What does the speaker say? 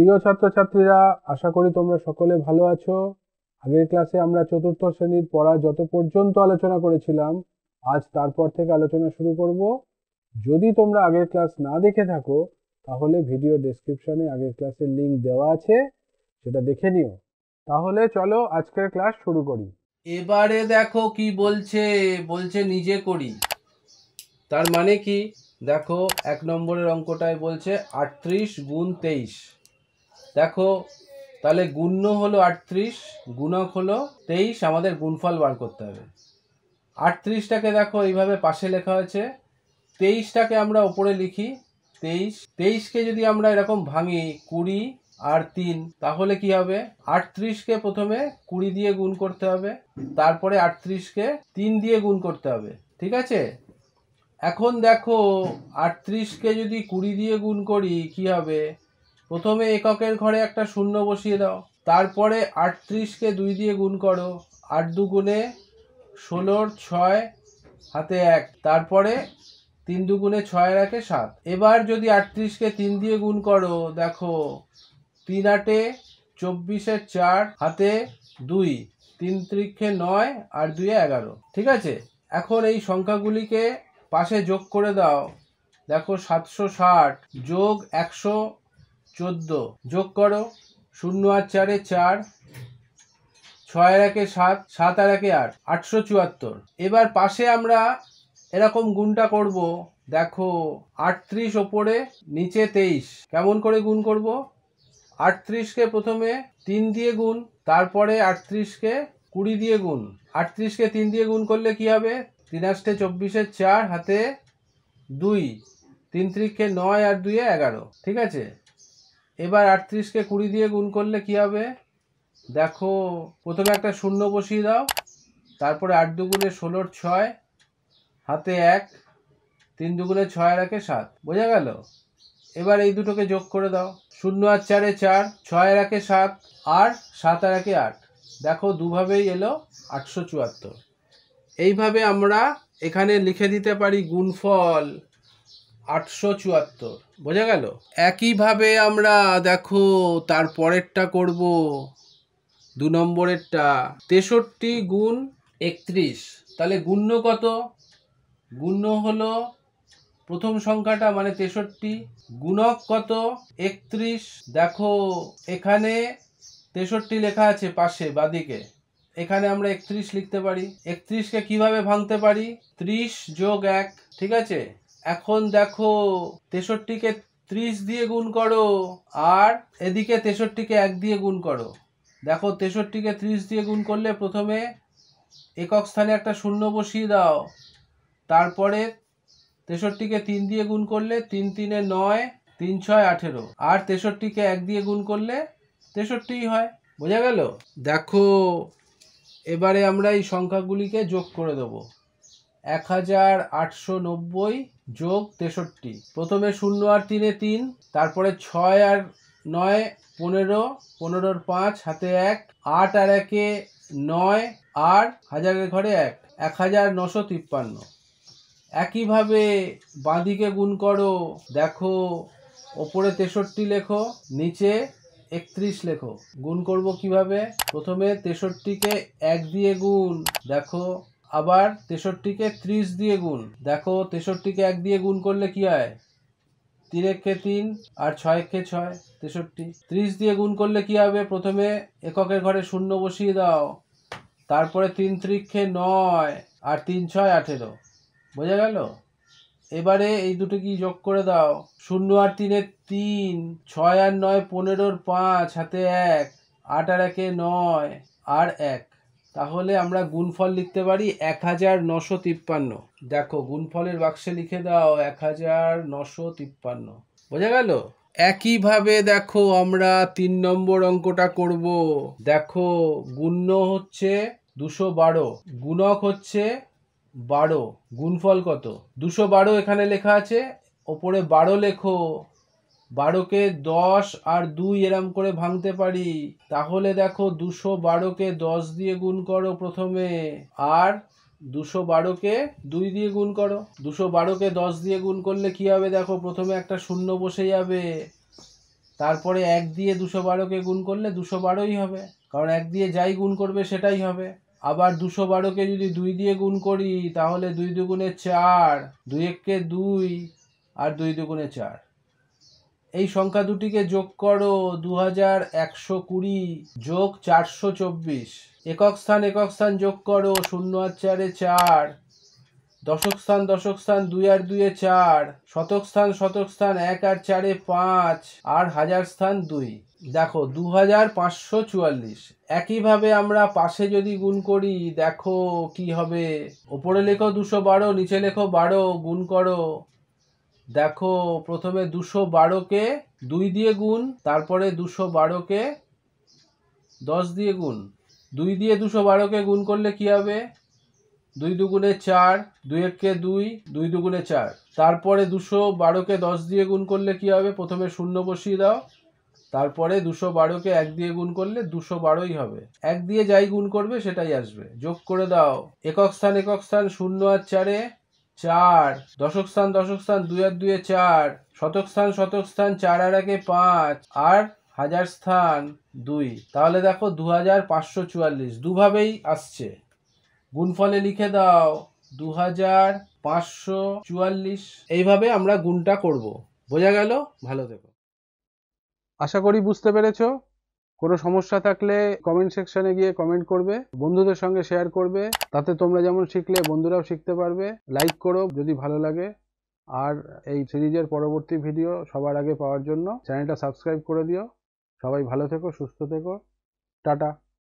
প্রিয় ছাত্রছাত্রীরা, আশা করি তোমরা সকলে ভালো আছো। আগের ক্লাসে আমরা চতুর্থ শ্রেণীর পড়া যত পর্যন্ত আলোচনা করেছিলাম, আজ তারপর থেকে আলোচনা শুরু করব। যদি তোমরা আগের ক্লাস না দেখে থাকো, তাহলে ভিডিও ডেসক্রিপশনে আগের ক্লাসের লিংক দেওয়া আছে, সেটা দেখে নিও। তাহলে চলো আজকের ক্লাস শুরু করি। এবারে দেখো কি বলছে, বলছে নিজে করি। তার মানে কি দেখো, 1 নম্বরের অঙ্কটায় বলছে 38 গুণ 23। দেখো তাহলে গুণ্য হলো 38, গুণক হলো 23, আমাদের গুণফল বার করতে হবে। 38টাকে দেখো এইভাবে পাশে লেখা হয়েছে, 23টাকে আমরা ওপরে লিখি। 23কে যদি আমরা এরকম ভাঙি 20 আর 3, তাহলে কি হবে? 38কে প্রথমে 20 দিয়ে গুণ করতে হবে, তারপরে 38কে 3 দিয়ে গুণ করতে হবে, ঠিক আছে? এখন দেখো 38কে যদি 20 দিয়ে গুণ করি কি হবে? প্রথমে এককের ঘরে একটা শূন্য বসিয়ে দাও, তারপরে 38কে 2 দিয়ে গুণ করো, 8 দুগুণে 16, 6 হাতে 1, তারপরে 3 দুগুণে 6 একে 7। এবার যদি 38কে 3 দিয়ে গুণ করো, দেখো 3 8 24, 4 হাতে 2, 3 ত্রিকে 9 আর 2 11, ঠিক আছে? এখন এই সংখ্যাগুলিকে পাশে যোগ করে দাও। দেখো 760 যোগ 114 যোগ করো, 0 আর 4 4, 6 একে 7, 7 আর একে 8, 874। এবার পাশে আমরা এরকম গুণটা করব। দেখো 38 ওপরে, নিচে 23, কেমন করে গুণ করব? 38কে প্রথমে 3 দিয়ে গুণ, তারপরে 38কে 20 দিয়ে গুণ। 38কে 3 দিয়ে গুণ করলে কি হবে? 3 8 24, 4 হাতে 2, 3 ত্রিকে 9 আর 2 11, ঠিক আছে? এবার 38কে 20 দিয়ে গুণ করলে কি হবে? দেখো প্রথমে একটা শূন্য বসিয়ে দাও, তারপরে 8 দুগুণে 16, 6 হাতে 1, 3 দুগুণে 6 একে 7, বোঝা গেল? এবার এই দুটোকে যোগ করে দাও, 0 আর 4 4, 6 একে 7 আর 7 আর একে 8। দেখো দুভাবেই এলো 874। এইভাবে আমরা এখানে লিখে দিতে পারি গুণফল 874, বোঝা গেল? একইভাবে আমরা দেখো তার পরেরটা করব, 2 নম্বরেরটা 63 গুণ 31। তাহলে গুণ্য কত? গুণ্য হলো প্রথম সংখ্যাটা মানে 63, গুণক কত? 31। দেখো এখানে 63 লেখা আছে পাশে বাদিকে, এখানে আমরা 31 লিখতে পারি। 31কে কিভাবে ভাঙতে পারি? 30 যোগ 1, ঠিক আছে? এখন দেখো 63কে 30 দিয়ে গুণ করো, আর এদিকে 63কে 1 দিয়ে গুণ করো। দেখো 63কে 30 দিয়ে গুণ করলে প্রথমে একক স্থানে একটা শূন্য বসিয়ে দাও, তারপরে 63কে 3 দিয়ে গুণ করলে 3 3 9, 3 6 18, আর 63কে 1 দিয়ে গুণ করলে 63 হয়, বোঝা গেল? দেখো এবারে আমরা এই সংখ্যাগুলিকে যোগ করে দেবো। 1890 যোগ 63, প্রথমে 0 আর 3 3, তারপরে 6 আর 9 15, 15 5 হাতে 1, 8 আর একে 9 আর হাজারের ঘরে 1, 1953। একইভাবে বাঁদিকে গুণ করো। দেখো ওপরে 63 লেখো, নিচে 31 লেখো। গুণ করব কিভাবে? প্রথমে 63কে 1 দিয়ে গুণ, দেখো আবার 63কে 30 দিয়ে গুণ। দেখো 63কে 1 দিয়ে গুণ করলে কি হয়? 3 একে 3 আর 6 একে 6, 63। 30 দিয়ে গুণ করলে কি হবে? প্রথমে এককের ঘরে শূন্য বসিয়ে দাও, তারপরে 3 ত্রিকে 9 আর 3 6 18, বোঝা গেল? এবারে এই দুটো কি যোগ করে দাও, 0 আর 3 3, 6 আর 9 15, 5 হাতে 1, 8 আর একে 9 আর 1। তাহলে আমরা গুণফল লিখতে পারি 1953। দেখো গুণফলের বাক্সে লিখে দাও 1953, বোঝা গেল? একইভাবে দেখো আমরা 3 নম্বর অঙ্কটা করব। দেখো গুণ্য হচ্ছে 212, গুণক হচ্ছে 12, গুণফল কত? 212 এখানে লেখা আছে, ওপরে 12 লেখো। 12কে 10 আর 2 এরম করে ভাঙতে পারি। তাহলে দেখো 212কে 10 দিয়ে গুণ করো প্রথমে, আর 212কে 2 দিয়ে গুণ করো। 212কে 10 দিয়ে গুণ করলে কি হবে? দেখো প্রথমে একটা শূন্য বসে যাবে, তারপরে 1 দিয়ে 212কে গুণ করলে 212ই হবে, কারণ 1 দিয়ে যাই গুণ করবে সেটাই হবে। আবার 212কে যদি 2 দিয়ে গুণ করি তাহলে 2 দুগুণে 4, 2 একে 2 আর 2 দুগুণে 4। এই সংখ্যা দুটিকে যোগ করো, 2120 যোগ 424। একক স্থান যোগ করো, 0 আর 4 4। দশক স্থান 2 আর 2 4। শতক স্থান 1 আর 4 5 আর হাজার স্থান 2। দেখো 2544। একইভাবে আমরা পাশে যদি গুণ করি দেখো কি হবে। ওপরে লেখো 212, নিচে লেখো 12, গুণ করো। দেখো প্রথমে 212কে 2 দিয়ে গুণ, তারপরে 212কে 10 দিয়ে গুণ। 2 দিয়ে 212কে গুণ করলে কি হবে? 2 দুগুণে 4, 2 একে 2, 2 দুগুণে 4। তারপরে 212কে 10 দিয়ে গুণ করলে কি হবে? প্রথমে 0 বসিয়ে দাও, তারপরে 212কে 1 দিয়ে গুণ করলে 212ই হবে। 1 দিয়ে যাই গুণ করবে সেটাই আসবে। যোগ করে দাও, একক স্থান 0 আর 4 4। দশক স্থান 2 আর 2 4। শতক স্থান 4 আর 1 5 আর হাজার স্থান 2। তাহলে দেখো 2544 দুভাবেই আসছে। গুণফলে লিখে দাও 2544। এইভাবে আমরা গুণটা করব। বোঝা গেল? ভালো থেকো। আশা করি বুঝতে পেরেছো। কোনো সমস্যা থাকলে কমেন্ট সেকশনে গিয়ে কমেন্ট করবে, বন্ধুদের সঙ্গে শেয়ার করবে, তাতে তোমরা যেমন শিখলে বন্ধুরাও শিখতে পারবে। লাইক করো যদি ভালো লাগে, আর এই সিরিজের পরবর্তী ভিডিও সবার আগে পাওয়ার জন্য চ্যানেলটা সাবস্ক্রাইব করে দিও। সবাই ভালো থেকো, সুস্থ থেকো, টাটা।